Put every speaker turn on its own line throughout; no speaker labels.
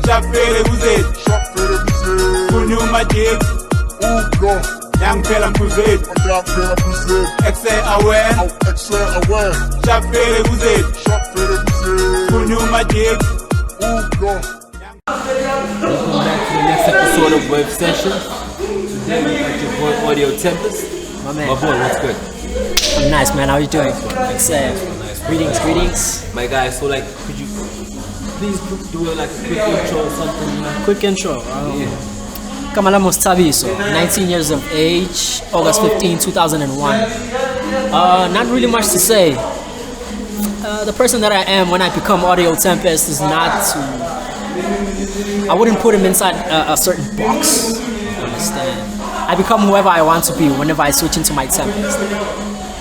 Shafere uzet. Kunyuma jig. Young fella crusade. Excel aware. Shafere uzet. Kunyuma jig.
Welcome back to the next episode of Web Sessions. Today we got your boy AudieauxTempest.
My man.
My boy, what's good?
I'm nice, man. How you doing? Greetings.
My guy, so like, could you please do like a quick intro or something? You know?
Quick intro. Kamala Mustaviso, 19 years of age, August 15, 2001. Not really much to say. The person that I am when I become AudieauxTempest is not to... I wouldn't put him inside a certain box. You understand? I become whoever I want to be whenever I switch into my Tempest.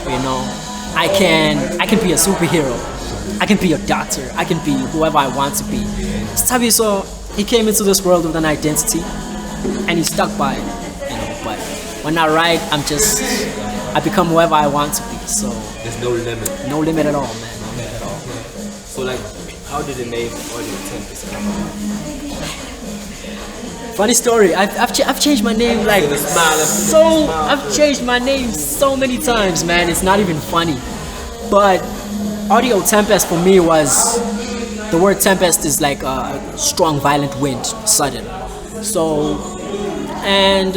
You know, I can be a superhero. I can be a doctor. I can be whoever I want to be. Mustaviso, he came into this world with an identity, and he stuck by it. You know, but when I write, I become whoever I want to be. So
there's no limit.
No limit at all, man. No limit at all.
So like, how did the name AudieauxTempest come about?
Funny story. I've changed my name like I've changed my name so many times, man. It's not even funny. But AudieauxTempest for me was, the word tempest is like a strong, violent wind, sudden. So, and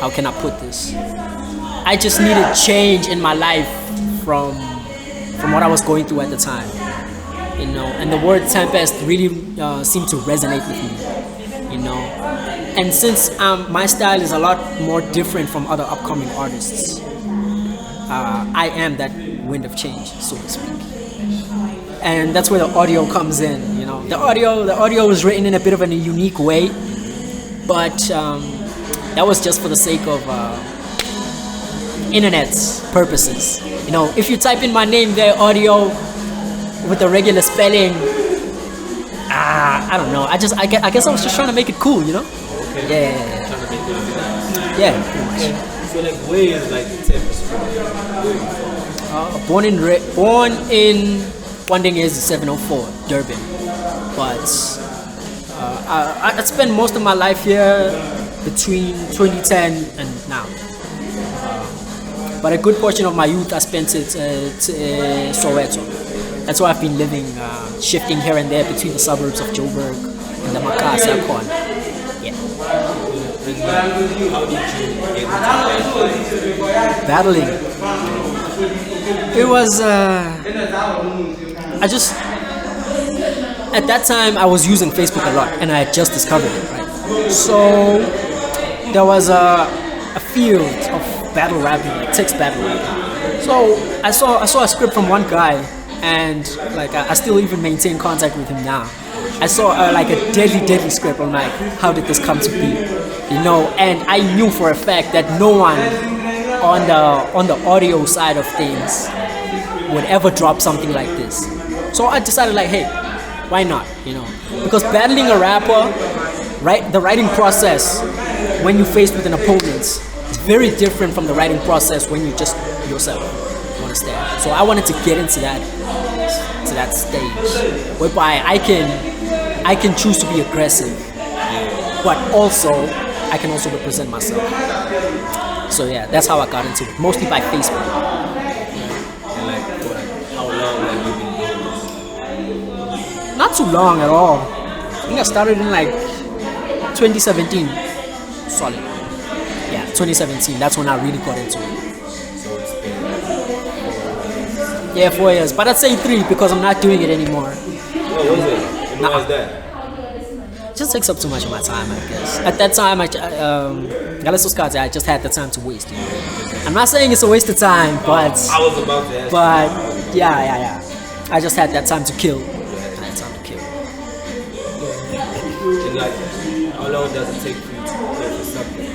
how can I put this? I just needed change in my life from what I was going through at the time. You know, and the word tempest really seemed to resonate with me. You know, and since my style is a lot more different from other upcoming artists, I am that wind of change, so to speak. And that's where the audio comes in. You know, the audio was written in a bit of a unique way, but that was just for the sake of internet's purposes. You know, if you type in my name there, audio, with the regular spelling, I don't know. I guess I was just trying to make it cool, you know?
Okay.
Yeah.
Trying to make it
Yeah, pretty much.
So like, where is like Tempest from? Where are you from?
Born in Wanding is 704, Durban. But I spent most of my life here between 2010 and now. But a good portion of my youth I spent it Soweto. That's why I've been living, shifting here and there between the suburbs of Joburg and the Makasi corner. Yeah.
How did you get into
Battling. It was, at that time I was using Facebook a lot, and I had just discovered it, right? So there was a field of battle rapping, like text battle rapping. So I saw a script from one guy, and like I still even maintain contact with him now. I saw like a deadly script. I'm like, how did this come to be? You know, and I knew for a fact that no one on the audio side of things would ever drop something like this. So I decided, like, hey, why not? You know, because battling a rapper, right? The writing process when you're faced with an opponent is very different from the writing process when you're just yourself. You understand? So I wanted to get into that stage whereby I can choose to be aggressive, but also I can also represent myself. So yeah, that's how I got into it, mostly by Facebook.
And like, for how long have you been doing this?
Not too long at all. I think I started in like 2017. Solid. Yeah, 2017. That's when I really got into it.
So it's been 4 years.
Yeah, 4 years. But I'd say 3 because I'm not doing it anymore.
What was it? And why is that?
It just takes up too much of my time, I guess. At that time, I just had the time to waste. You know? I'm not saying it's a waste of time, but
I was about to ask.
But yeah. I just had that time to kill.
And like, how long does it take for you to prepare for something?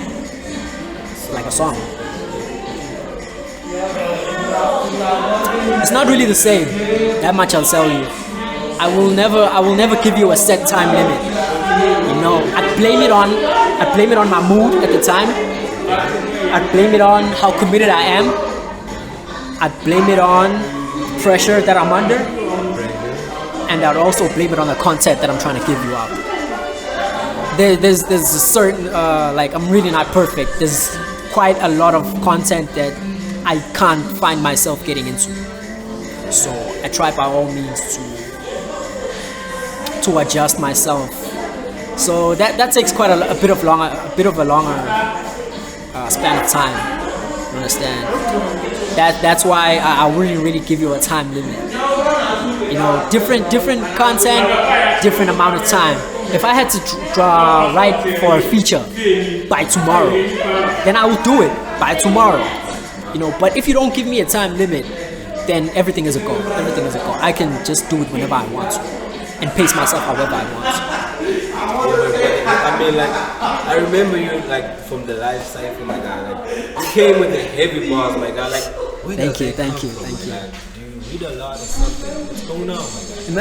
Like a song. It's not really the same. That much I'll tell you. I will never give you a set time limit. You know, I blame it on my mood at the time. I blame it on how committed I am. I blame it on pressure that I'm under. and I'd also blame it on the content that I'm trying to give you out. There's a certain like, I'm really not perfect. There's quite a lot of content that I can't find myself getting into. So I try by all means to adjust myself. So that takes quite a bit of a longer span of time. You understand? That's why I wouldn't really give you a time limit. You know, different content, different amount of time. If I had to write for a feature by tomorrow, then I will do it by tomorrow. You know, but if you don't give me a time limit, then everything is a go. Everything is a go. I can just do it whenever I want to and pace myself however I want to.
I mean, like, I remember you, like, from the live cycle, my guy. Like, you came with the heavy bars, my guy. Like,
thank you.
Like, do you read a lot or something? What's going on, my guy?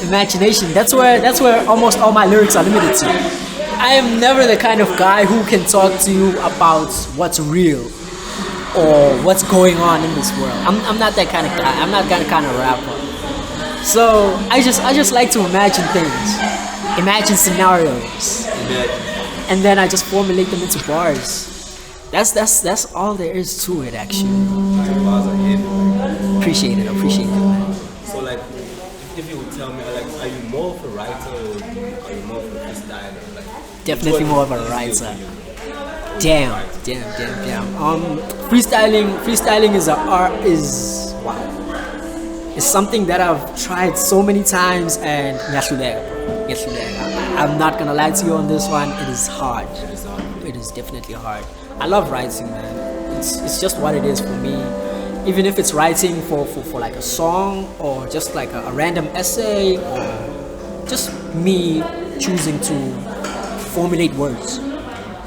Imagination. That's where almost all my lyrics are limited to. I am never the kind of guy who can talk to you about what's real or what's going on in this world. I'm not that kind of guy. I'm not that kind of rapper. So I just like to imagine things, imagine scenarios, and then I just formulate them into bars. That's all there is to it, actually. Bars are heavy, like.
Appreciate it, man.
So, like, if you would tell me, like, are you more of a writer or are you more of a freestyler? Like,
definitely more of a writer. Damn. Freestyling is wow. It's something that I've tried so many times, and I'm not gonna lie to you on this one. It is hard. It is definitely hard. I love writing, man. It's just what it is for me. Even if it's writing for like a song or just like a random essay or just me choosing to formulate words.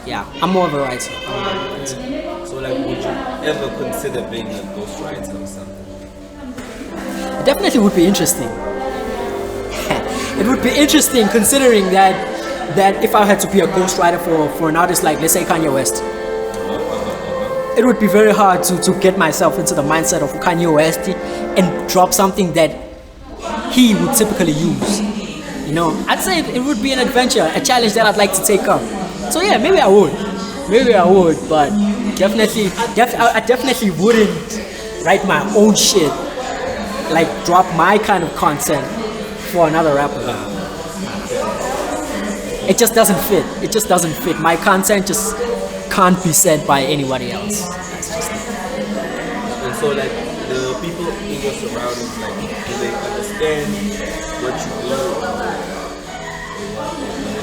Yeah, I'm more of a writer.
So, like, would you ever consider being a ghostwriter or something?
It definitely would be interesting. It would be interesting considering that if I had to be a ghostwriter for an artist like, let's say, Kanye West, it would be very hard to get myself into the mindset of Kanye West and drop something that he would typically use. You know, I'd say it would be an adventure, a challenge that I'd like to take up. So yeah, maybe I would, but I definitely wouldn't write my own shit, like drop my kind of content for another rapper. It just doesn't fit. My content just can't be said by anybody else. That's just it.
And so, like, the people in your surroundings, like, do they understand what you do?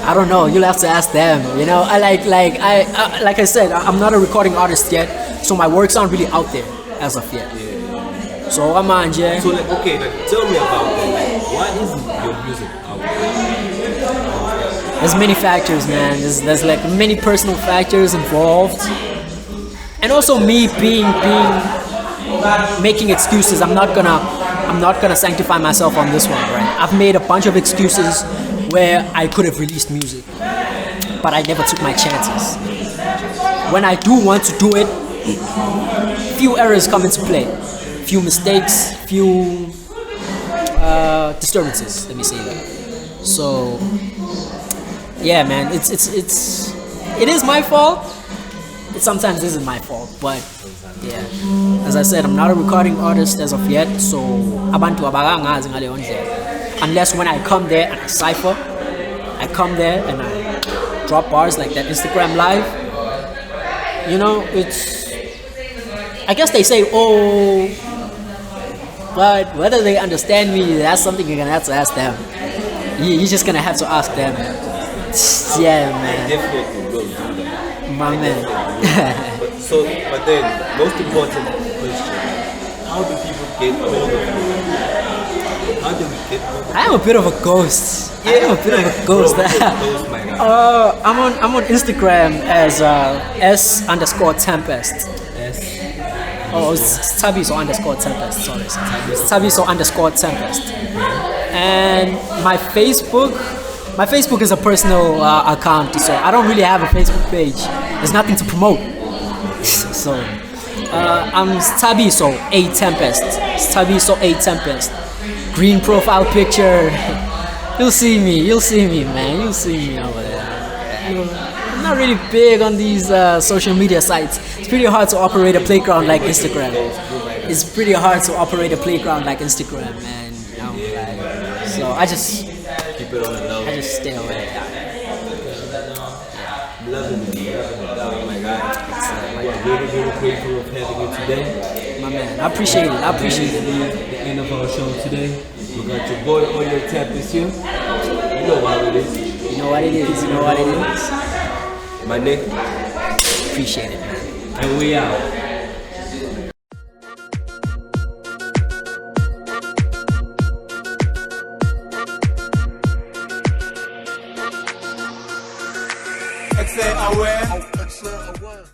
I don't know. You'll have to ask them. You know, like I said, I'm not a recording artist yet, so my works aren't really out there as of yet.
Yeah.
So I'm on.
So, like, okay, like, tell me about that. Like, why isn't your music out there?
There's many factors, man. There's like many personal factors involved, and also me making excuses. I'm not gonna sanctify myself on this one, right? I've made a bunch of excuses where I could have released music, but I never took my chances. When I do want to do it, few errors come into play, few mistakes, few disturbances. Let me say that. So yeah, man, it is my fault. It sometimes isn't my fault, but yeah, as I said, I'm not a recording artist as of yet, so abantu abakangazi ngaleyo ndlela. Unless when I come there and I cypher, I come there and I drop bars like that Instagram live. You know, I guess they say, oh, but whether they understand me, that's something you're gonna have to ask them. You're just gonna have to ask them. Yeah, man.
Definitely will do that.
My man.
but then, most important question: how do people get hold of you? How do we get hold of you?
I am a bit of a ghost. I'm on Instagram as S_Tempest. Oh, it's Tabiso_Tempest. Sorry, it's Tabiso_Tempest. And my Facebook is a personal account, so I don't really have a Facebook page. There's nothing to promote. So I'm Tabiso A Tempest.
green profile picture. You'll see me, man. You'll see me over there. I'm not really big on these social media sites. It's pretty hard to operate a playground like Instagram. It's pretty hard to operate a playground like Instagram, man. You know, like, so I just
Keep it on the low.
I just stay away.
Loving it. Oh my God. We're really, really grateful of having you today.
My man, I appreciate it. I appreciate it.
The end of our show today. We got your boy AudieauxTempest here. You know what it is.
You know what it is. You know what it is.
My nigga.
Appreciate it, man.
And we out.
Excel aware.